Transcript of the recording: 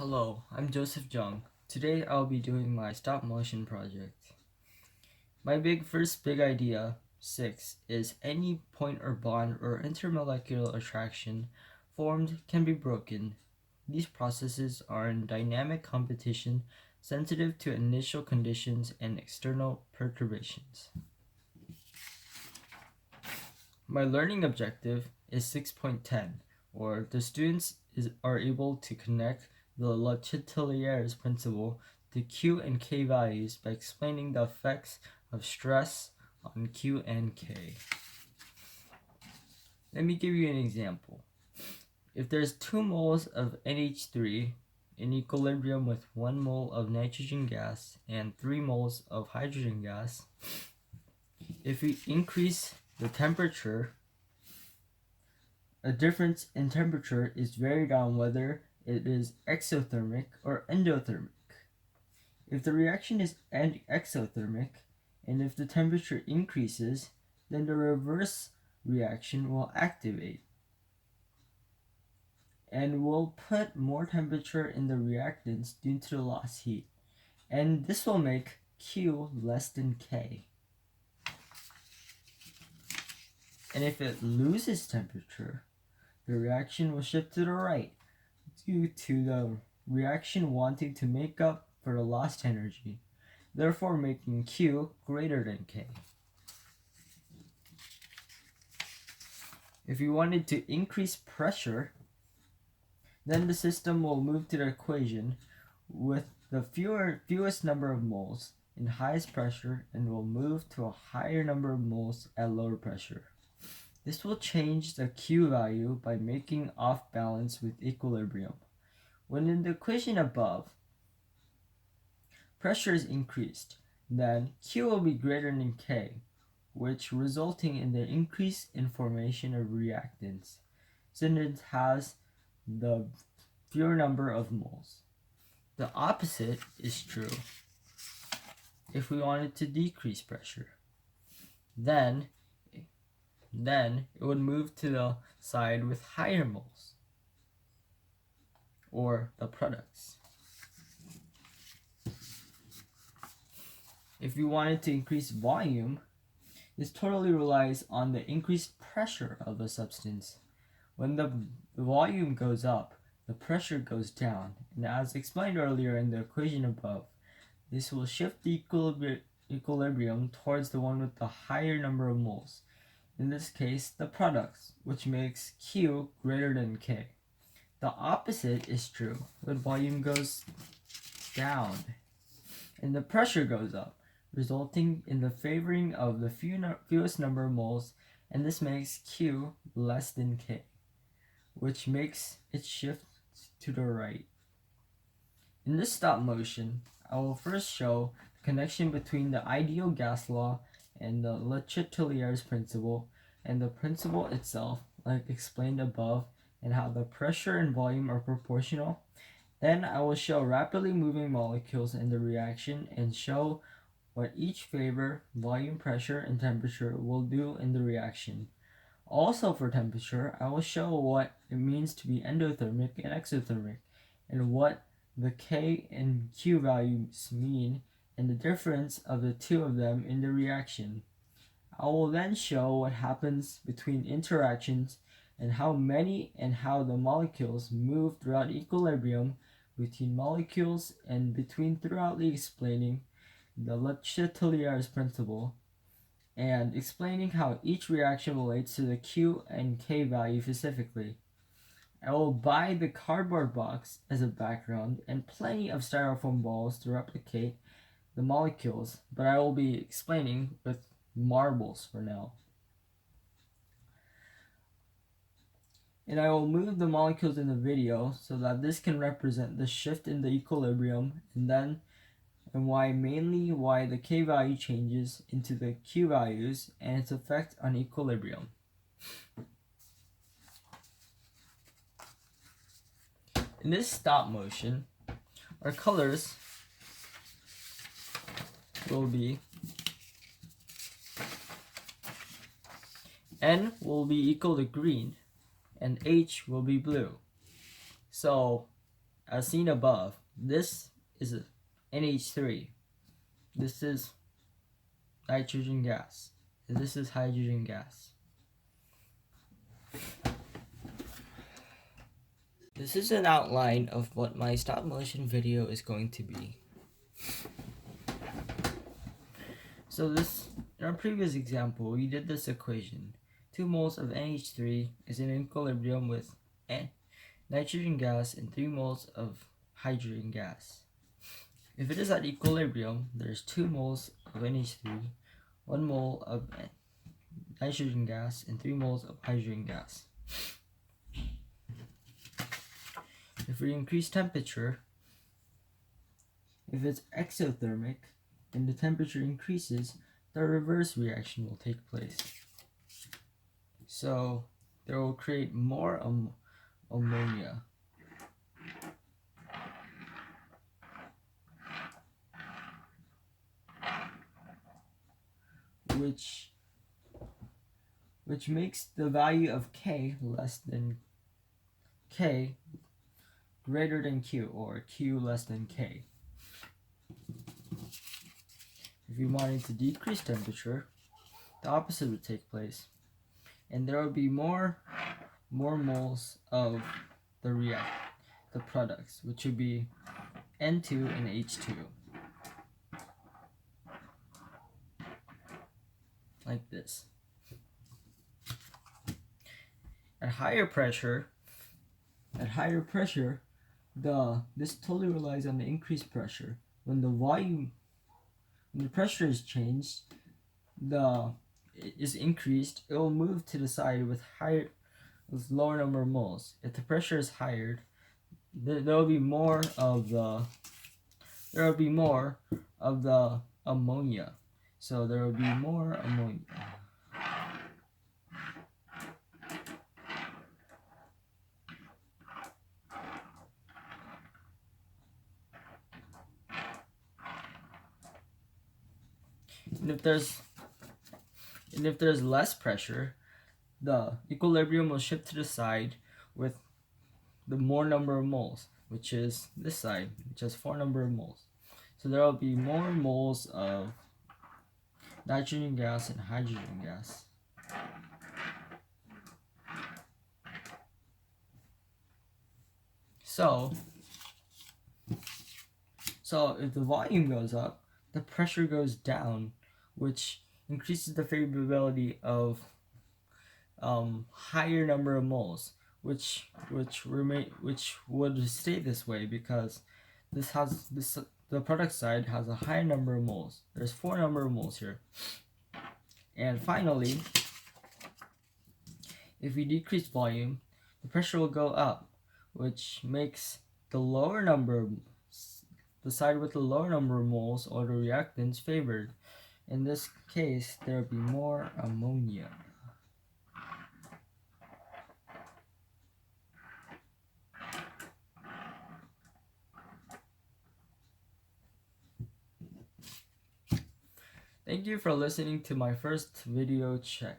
Hello, I'm Joseph Jung. Today I'll be doing my stop motion project. My first big idea, 6, is any point or bond or intermolecular attraction formed can be broken. These processes are in dynamic competition, sensitive to initial conditions and external perturbations. My learning objective is 6.10, or the students are able to connect the Châtelier's principle to Q and K values by explaining the effects of stress on Q and K. Let me give you an example. If there's 2 moles of NH3 in equilibrium with 1 mole of nitrogen gas and 3 moles of hydrogen gas, if we increase the temperature, a difference in temperature is varied on whether it is exothermic or endothermic. If the reaction is exothermic, and if the temperature increases, then the reverse reaction will activate and will put more temperature in the reactants due to the lost heat, and this will make Q less than K. And if it loses temperature, the reaction will shift to the right due to the reaction wanting to make up for the lost energy, therefore making Q greater than K. If we wanted to increase pressure, then the system will move to the equation with the fewest number of moles in highest pressure and will move to a higher number of moles at lower pressure. This will change the Q value by making off balance with equilibrium. When in the equation above, pressure is increased, then Q will be greater than K, which resulting in the increase in formation of reactants, since it has the fewer number of moles. The opposite is true if we wanted to decrease pressure. Then it would move to the side with higher moles, or the products. If we wanted to increase volume, this totally relies on the increased pressure of a substance. When the volume goes up, the pressure goes down, and as explained earlier in the equation above, this will shift the equilibrium towards the one with the higher number of moles, in this case the products, which makes Q greater than K. The opposite is true when volume goes down and the pressure goes up, resulting in the favoring of the fewest number of moles, and this makes Q less than K, which makes it shift to the right. In this stop motion, I will first show the connection between the ideal gas law and the Châtelier's principle, and the principle itself, like explained above, and how the pressure and volume are proportional. Then I will show rapidly moving molecules in the reaction and show what each favor, volume, pressure, and temperature will do in the reaction. Also for temperature, I will show what it means to be endothermic and exothermic, and what the K and Q values mean, and the difference of the two of them in the reaction. I will then show what happens between interactions and how many and how the molecules move throughout equilibrium between molecules and between thoroughly explaining the Châtelier's principle and explaining how each reaction relates to the Q and K value specifically. I will buy the cardboard box as a background and plenty of styrofoam balls to replicate the molecules, but I will be explaining with marbles for now. And I will move the molecules in the video so that this can represent the shift in the equilibrium, and why the K value changes into the Q values and its effect on equilibrium. In this stop motion, our colors will be N will be equal to green and H will be blue. So as seen above, this is NH3. This is nitrogen gas. And this is hydrogen gas. This is an outline of what my stop motion video is going to be. So in our previous example, we did this equation. 2 moles of NH3 is in equilibrium with nitrogen gas and 3 moles of hydrogen gas. If it is at equilibrium, there's 2 moles of NH3, 1 mole of nitrogen gas, and 3 moles of hydrogen gas. If we increase temperature, if it's exothermic and the temperature increases, the reverse reaction will take place. So there will create more ammonia. Which makes the value of K less than K greater than Q, or Q less than K. If we wanted to decrease temperature, the opposite would take place, and there would be more moles of the products, which would be N2 and H2, like this. At higher pressure, this totally relies on the increased pressure. When the pressure is changed, is increased, it will move to the side with lower number of moles. If the pressure is higher, there will be more of the ammonia. So there will be more ammonia. And if there's less pressure, the equilibrium will shift to the side with the more number of moles, which is this side, which has 4 number of moles. So there will be more moles of nitrogen gas and hydrogen gas. So if the volume goes up, the pressure goes down, which increases the favorability of higher number of moles, which would stay this way because the product side has a higher number of moles. There's 4 number of moles here. And finally, if we decrease volume, the pressure will go up, which makes the side with the lower number of moles, or the reactants, favored. In this case, there will be more ammonia. Thank you for listening to my first video check.